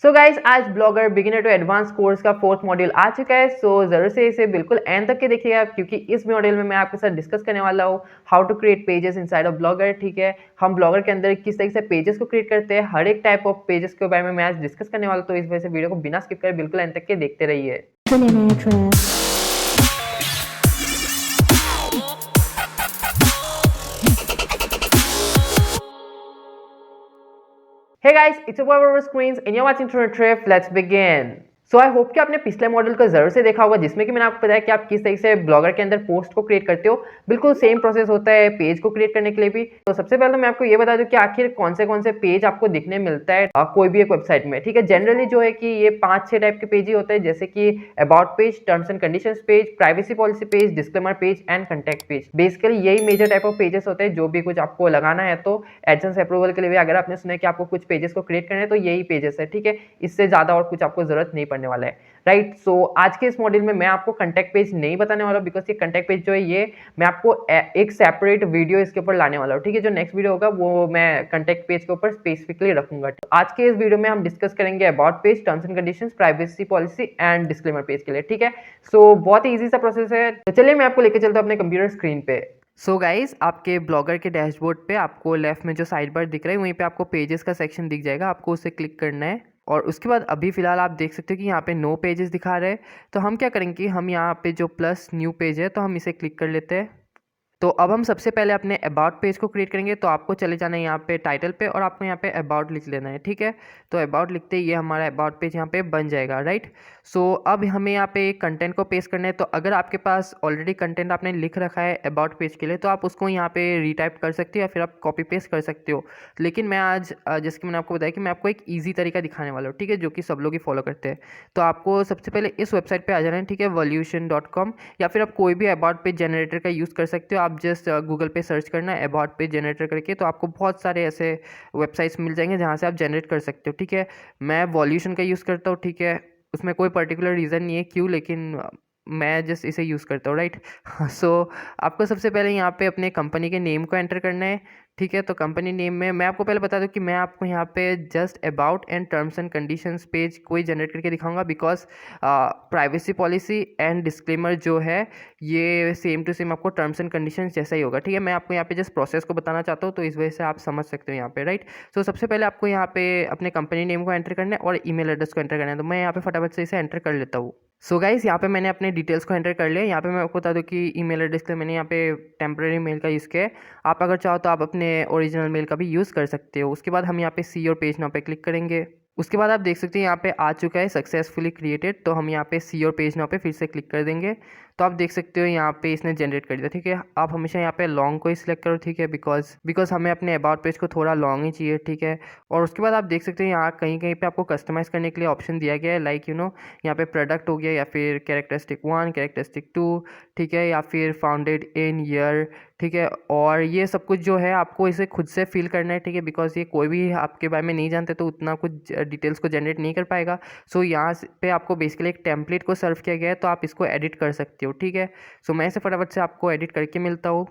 सो guys, आज Blogger beginner to advance course का fourth module आ चुका है। सो जरूर से इसे बिल्कुल एंड तक के देखिएगा, क्योंकि इस मॉड्यूल में मैं आपके साथ डिस्कस करने वाला हूँ how to create pages inside of Blogger. ठीक है, हम ब्लॉगर के अंदर किस तरीके से पेजेस को क्रिएट करते हैं, हर एक टाइप ऑफ पेजेस के बारे में मैं आज डिस्कस करने वाला हूँ। तो इस वजह से वीडियो को बिना स्किप करे बिल्कुल एंड तक के देखते रहिए। Hey guys, it's over our screens and you're watching Toronto Trip. Let's begin. So I hope कि आपने पिछले मॉडल को जरूर से देखा होगा, जिसमें कि मैंने आपको बताया कि आप किस तरीके से ब्लॉगर के अंदर पोस्ट को क्रिएट करते हो। बिल्कुल सेम प्रोसेस होता है पेज को क्रिएट करने के लिए भी। तो सबसे पहले तो मैं आपको ये बता दूं कि आखिर कौन से पेज आपको दिखने मिलता है कोई भी एक वेबसाइट में। ठीक है, जनरली जो है कि ये 5-6 टाइप के पेज ही होते हैं, जैसे कि about page, terms and conditions page, privacy policy page, disclaimer page and contact page. Basically यही मेजर टाइप ऑफ पेजेस होते हैं जो भी कुछ आपको लगाना है। तो एडसेंस अप्रूवल के लिए भी अगर आपने सुना है कि आपको कुछ पेजेस को क्रिएट करना है तो यही पेजेस है। ठीक है, इससे ज्यादा और कुछ आपको जरूरत नहीं पड़ने वाला है। राइट, सो आज के इस मॉड्यूल में मैं आपको कंटेक्ट पेज नहीं बताने वाला, बिकॉज ये कंटेक्ट पेज जो है ये मैं आपको एक सेपरेट वीडियो इसके ऊपर लाने वाला हूँ। ठीक है, जो नेक्स्ट वीडियो होगा वो मैं कंटेक्ट पेज के ऊपर स्पेसिफिकली रखूंगा। तो आज के इस वीडियो में हम डिस्कस करेंगे about page, terms and conditions, privacy policy and disclaimer page के लिए। ठीक है, सो बहुत ही ईजी सा प्रोसेस है। तो चलिए मैं आपको लेकर चलता हूँ अपने कंप्यूटर स्क्रीन पे। सो गाइज, आपके ब्लॉगर के डैशबोर्ड पे आपको लेफ्ट में जो साइड बार दिख रहा है वहीं पे आपको पेजेस का सेक्शन दिख जाएगा, आपको उसे क्लिक करना है। और उसके बाद अभी फ़िलहाल आप देख सकते हो कि यहाँ पे नो पेजेस दिखा रहे हैं। तो हम क्या करेंगे, हम यहाँ पे जो प्लस न्यू पेज है तो हम इसे क्लिक कर लेते हैं। तो अब हम सबसे पहले अपने अबाउट पेज को क्रिएट करेंगे। तो आपको चले जाना है यहाँ पे टाइटल पे और आपको यहाँ पे अबाउट लिख लेना है। ठीक है, तो अबाउट लिखते ही ये हमारा अबाउट पेज यहाँ पे बन जाएगा। राइट, सो अब हमें यहाँ पे कंटेंट को पेस्ट करना है। तो अगर आपके पास ऑलरेडी कंटेंट आपने लिख रखा है अबाउट पेज के लिए तो आप उसको यहाँ पे रीटाइप कर सकते हो या फिर आप कॉपी पेस्ट कर सकते हो। लेकिन मैं आज जैसे कि मैंने आपको बताया कि मैं आपको एक ईजी तरीका दिखाने वाला हूँ। ठीक है, जो कि सब लोग ही फॉलो करते हैं। तो आपको सबसे पहले इस वेबसाइट पर आ जाना है। ठीक है, वॉल्यूशन.com, या फिर आप कोई भी अबाउट पेज जनरेटर का यूज़ कर सकते हो। आप जस्ट गूगल पे सर्च करना है अबाउट पेज जनरेटर करके, तो आपको बहुत सारे ऐसे वेबसाइट्स मिल जाएंगे जहाँ से आप जनरेट कर सकते हो। ठीक है, मैं वॉल्यूशन का यूज़ करता हूँ। ठीक है, उसमें कोई पर्टिकुलर रीज़न नहीं है क्यों, लेकिन मैं जस्ट इसे यूज़ करता हूँ। राइट, सो आपको सबसे पहले यहाँ पे अपने कंपनी के नेम को एंटर करना है। ठीक है, तो कंपनी नेम में मैं आपको पहले बता दूं कि मैं आपको यहाँ पे just about and terms and conditions page कोई जनरेट करके दिखाऊंगा, because privacy policy and disclaimer जो है ये सेम टू सेम आपको टर्म्स एंड कंडीशंस जैसा ही होगा। ठीक है, मैं आपको यहाँ पे जस्ट प्रोसेस को बताना चाहता हूँ, तो इस वजह से आप समझ सकते हो यहाँ पे। राइट, सो सबसे पहले आपको यहाँ पे अपने कंपनी नेम को एंटर करना है और ईमेल एड्रेस को एंटर करना है। तो मैं यहाँ पे फटाफट से इसे एंटर कर लेता हूँ। सो गाइस, यहाँ पे मैंने अपने डिटेल्स को एंटर कर लिया। यहाँ पे मैं आपको बता दूँ कि ईमेल एड्रेस के लिए मैंने यहाँ पे टेम्प्रेरी मेल का यूज़ किया है। आप अगर चाहो तो आप अपने ओरिजिनल मेल का भी यूज़ कर सकते हो। उसके बाद हम यहाँ पे सी योर पेज नाउ पे क्लिक करेंगे। उसके बाद आप देख सकते हैं यहाँ पे आ चुका है सक्सेसफुली क्रिएटेड। तो हम यहाँ पे सी योर पेज नाउ पे फिर से क्लिक कर देंगे। तो आप देख सकते हो यहाँ पे इसने जनरेट कर दिया। ठीक है, आप हमेशा यहाँ पे लॉन्ग को ही सिलेक्ट करो। ठीक है, बिकॉज हमें अपने अबाउट पेज को थोड़ा लॉन्ग ही चाहिए। ठीक है, और उसके बाद आप देख सकते हो यहाँ कहीं कहीं पे आपको कस्टमाइज़ करने के लिए ऑप्शन दिया गया है, लाइक यहाँ पे प्रोडक्ट हो गया, या फिर कैरेक्टरिस्टिक 1, कैरेक्टरिस्टिक 2, ठीक है, या फिर फाउंडेड इन ईयर। ठीक है, और ये सब कुछ जो है आपको इसे खुद से फिल करना है। ठीक है, बिकॉज ये कोई भी आपके बारे में नहीं जानते तो उतना कुछ डिटेल्स को जनरेट नहीं कर पाएगा। सो यहाँ पे आपको बेसिकली एक टेम्पलेट को सर्व किया गया है, तो आप इसको एडिट कर सकते हो। ठीक है, सो मैं इसे फटाफट से आपको एडिट करके मिलता हूँ।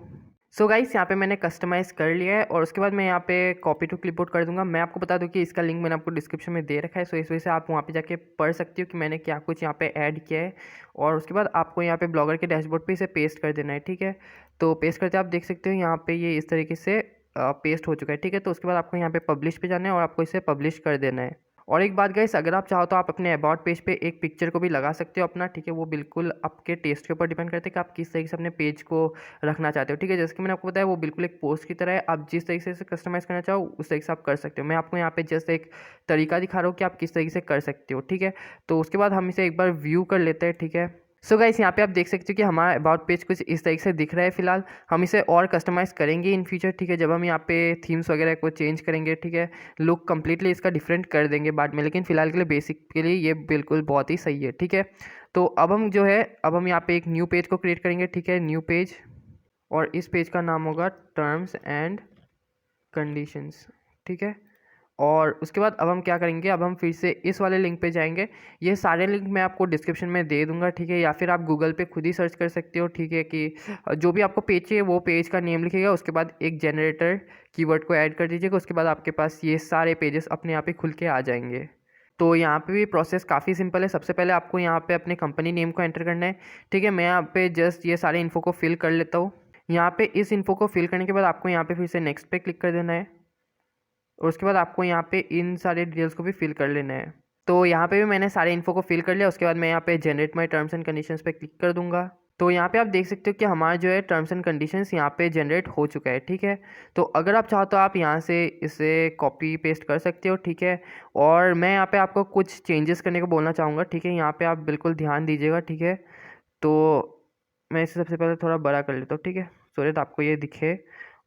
सो गाइस, यहाँ पे मैंने कस्टमाइज़ कर लिया है और उसके बाद मैं यहाँ पे कॉपी टू क्लिपबोर्ड कर दूंगा। मैं आपको बता दूं कि इसका लिंक मैंने आपको डिस्क्रिप्शन में दे रखा है, सो इस वजह से आप वहाँ पे जाके पढ़ सकते हो कि मैंने क्या कुछ यहाँ पे ऐड किया है। और उसके बाद आपको यहाँ पे ब्लॉगर के डैशबोर्ड पे इसे पेस्ट कर देना है। ठीक है, तो पेस्ट करते आप देख सकते हो यहाँ पे ये इस तरीके से पेस्ट हो चुका है। ठीक है, तो उसके बाद आपको यहाँ पे पब्लिश पे जाना है और आपको इसे पब्लिश कर देना है। और एक बात गाइस, अगर आप चाहो तो आप अपने अबाउट पेज पे एक पिक्चर को भी लगा सकते हो अपना। ठीक है, वो बिल्कुल आपके टेस्ट के ऊपर डिपेंड करता है कि आप किस तरीके से अपने पेज को रखना चाहते हो। ठीक है, जैसे कि मैंने आपको बताया वो बिल्कुल एक पोस्ट की तरह है। आप जिस तरीके से कस्टमाइज़ करना चाहो उस तरीके से आप कर सकते हो। मैं आपको यहाँ पे जस्ट एक तरीका दिखा रहा हूँ कि आप किस तरीके से कर सकते हो। ठीक है, तो उसके बाद हम इसे एक बार व्यू कर लेते हैं। ठीक है, सो गाइस, यहाँ पे आप देख सकते हो कि हमारा अबाउट पेज कुछ इस तरीके से दिख रहा है फिलहाल। हम इसे और कस्टमाइज़ करेंगे इन फ्यूचर। ठीक है, जब हम यहाँ पे थीम्स वगैरह को चेंज करेंगे। ठीक है, लुक कंप्लीटली इसका डिफरेंट कर देंगे बाद में, लेकिन फिलहाल के लिए बेसिक के लिए ये बिल्कुल बहुत ही सही है। ठीक है, तो अब हम जो है अब हम यहाँ पे एक न्यू पेज को क्रिएट करेंगे। ठीक है, न्यू पेज, और इस पेज का नाम होगा टर्म्स एंड कंडीशंस। ठीक है, और उसके बाद अब हम क्या करेंगे, अब हम फिर से इस वाले लिंक पे जाएंगे। ये सारे लिंक मैं आपको डिस्क्रिप्शन में दे दूंगा। ठीक है, या फिर आप गूगल पे खुद ही सर्च कर सकते हो। ठीक है, कि जो भी आपको पेज चाहिए वो पेज का नेम लिखिएगा, उसके बाद एक जनरेटर कीवर्ड को ऐड कर दीजिएगा। उसके बाद आपके पास ये सारे पेजेस अपने आप ही खुल के आ जाएंगे। तो यहाँ पे भी प्रोसेस काफ़ी सिंपल है। सबसे पहले आपको यहाँ पे अपने कंपनी नेम को एंटर करना है, ठीक है। मैं यहाँ पे जस्ट ये सारे इन्फो को फिल कर लेता हूँ। यहाँ पे इस इन्फो को फिल करने के बाद आपको यहाँ पे फिर से नेक्स्ट पे क्लिक कर देना है और उसके बाद आपको यहाँ पे इन सारे डिटेल्स को भी फिल कर लेना है। तो यहाँ पे भी मैंने सारे इन्फो को फिल कर लिया। उसके बाद मैं यहाँ पे generate my terms and conditions पे क्लिक कर दूंगा। तो यहाँ पे आप देख सकते हो कि हमारा जो है टर्म्स एंड कंडीशंस यहाँ पे जनरेट हो चुका है, ठीक है। तो अगर आप चाहो तो आप यहाँ से इसे कॉपी पेस्ट कर सकते हो, ठीक है। और मैं यहाँ पे आपको कुछ चेंजेस करने को बोलना चाहूँगा, ठीक है। यहाँ पे आप बिल्कुल ध्यान दीजिएगा, ठीक है। तो मैं इसे सबसे पहले थोड़ा बड़ा कर लेता हूँ, ठीक है, सो दैट आपको ये दिखे।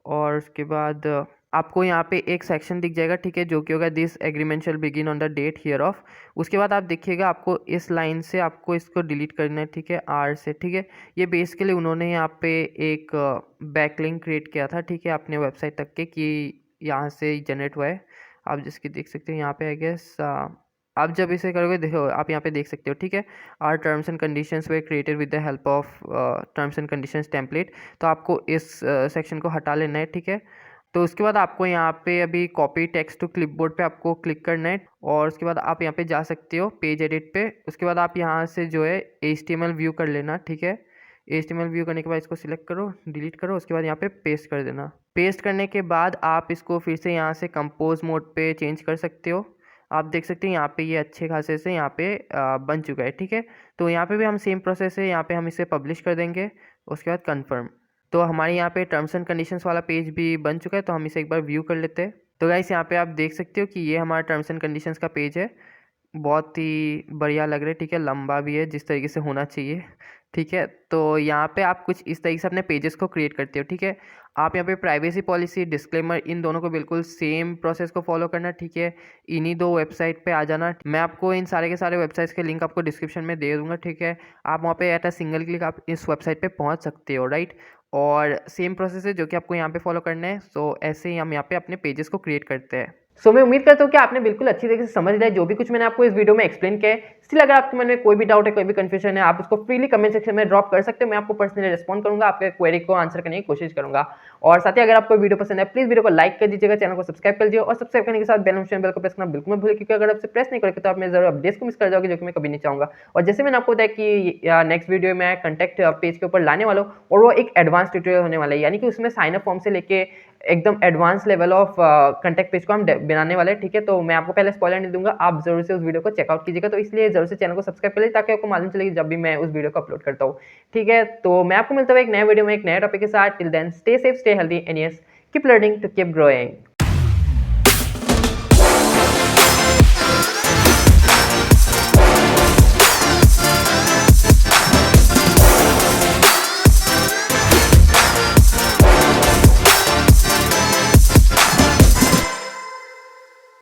और उसके बाद आपको यहाँ पे एक सेक्शन दिख जाएगा, ठीक है, जो कि होगा this agreement shall begin on the date hereof. उसके बाद आप देखिएगा आपको इस लाइन से आपको इसको डिलीट करना है, ठीक है, आर से, ठीक है। ये बेसिकली उन्होंने यहाँ पे एक बैकलिंक क्रिएट किया था, ठीक है, अपने वेबसाइट तक के, कि यहाँ से जनरेट हुआ है। आप जिसकी देख सकते हैं यहाँ पे आई गेस आप जब इसे करोगे, देखो आप यहाँ पे देख सकते हो, ठीक है, our terms and conditions were created with the help of terms and conditions template. तो आपको इस सेक्शन को हटा लेना है, ठीक है। तो उसके बाद आपको यहाँ पे अभी कॉपी टेक्स्ट टू क्लिपबोर्ड पे आपको क्लिक करना है और उसके बाद आप यहाँ पे जा सकते हो पेज एडिट पे। उसके बाद आप यहाँ से जो है HTML व्यू कर लेना, ठीक है। HTML व्यू करने के बाद इसको सिलेक्ट करो, डिलीट करो, उसके बाद यहाँ पे पेस्ट कर देना। पेस्ट करने के बाद आप इसको फिर से यहाँ से कंपोज मोड पे चेंज कर सकते हो। आप देख सकते हैं यहाँ पे ये अच्छे खासे से यहाँ पे बन चुका है, ठीक है। तो यहाँ पे भी हम सेम प्रोसेस है, यहाँ पे हम इसे पब्लिश कर देंगे, उसके बाद कंफर्म। तो हमारे यहाँ पे टर्म्स एंड कंडीशंस वाला पेज भी बन चुका है। तो हम इसे एक बार व्यू कर लेते हैं। तो गाइस यहाँ पे आप देख सकते हो कि ये हमारा टर्म्स एंड कंडीशंस का पेज है। बहुत ही बढ़िया लग रहा है, ठीक है, लंबा भी है जिस तरीके से होना चाहिए, ठीक है। तो यहाँ पे आप कुछ इस तरीके से अपने पेजेस को क्रिएट करते हो, ठीक है। आप यहाँ पे प्राइवेसी पॉलिसी, डिस्क्लेमर, इन दोनों को बिल्कुल सेम प्रोसेस को फॉलो करना, ठीक है। इन्हीं दो वेबसाइट पे आ जाना। मैं आपको इन सारे के सारे वेबसाइट्स के लिंक आपको डिस्क्रिप्शन में दे दूंगा, ठीक है। आप वहाँ पे एट अ सिंगल क्लिक आप इस वेबसाइट पे पहुँच सकते हो, राइट। और सेम प्रोसेस है जो कि आपको यहाँ पे फॉलो करना है। सो ऐसे ही हम यहाँ पे अपने पेजेस को क्रिएट करते हैं। मैं उम्मीद करता हूँ कि आपने बिल्कुल अच्छी तरीके से समझ लिया जो भी कुछ मैंने आपको इस वीडियो में एक्सप्लेन किया है। स्टिल अगर आपके मन में कोई भी डाउट है, कोई भी कंफ्यूजन है, आप उसको फ्रीली कमेंट सेक्शन में ड्रॉप कर सकते हो। मैं आपको पर्सनली रिस्पॉन्ड करूंगा, आपके क्वेरी को आंसर करने की कोशिश करूंगा। और साथ ही अगर आपको वीडियो पसंद है, प्लीज वीडियो को लाइक कर दीजिएगा, चैनल को सब्सक्राइब कर लीजिए और सब्सक्राइब करने के साथ बेल नोटिफिकेशन बेल को प्रेस करना बिल्कुल मत भूलिए, क्योंकि अगर आपसे प्रेस नहीं करेंगे तो आप मेरे जरूर अपडेट्स को मिस कर जाओगे, जो कि मैं कभी नहीं चाहूंगा। और जैसे मैंने आपको बताया कि नेक्स्ट वीडियो में कॉन्टैक्ट पेज के ऊपर लाने वाला हूँ, और वो एक एडवांस ट्यूटोरियल होने वाला है, यानी कि उसमें साइन अप फॉर्म से लेके एकदम advance level of contact page को हम बनाने वाले हैं, ठीक है। तो मैं आपको पहले स्पॉइलर नहीं दूंगा, आप जरूर से उस वीडियो को चेकआउट कीजिएगा। तो इसलिए जरूर से चैनल को सब्सक्राइब कर लीजिए ताकि आपको मालूम चलेगी जब भी मैं उस वीडियो को अपलोड करता हूँ, ठीक है। तो मैं आपको मिलता हूँ एक नए वीडियो में एक नए टॉपिक के साथ। Till then stay safe, stay healthy and yes keep learning to keep growing.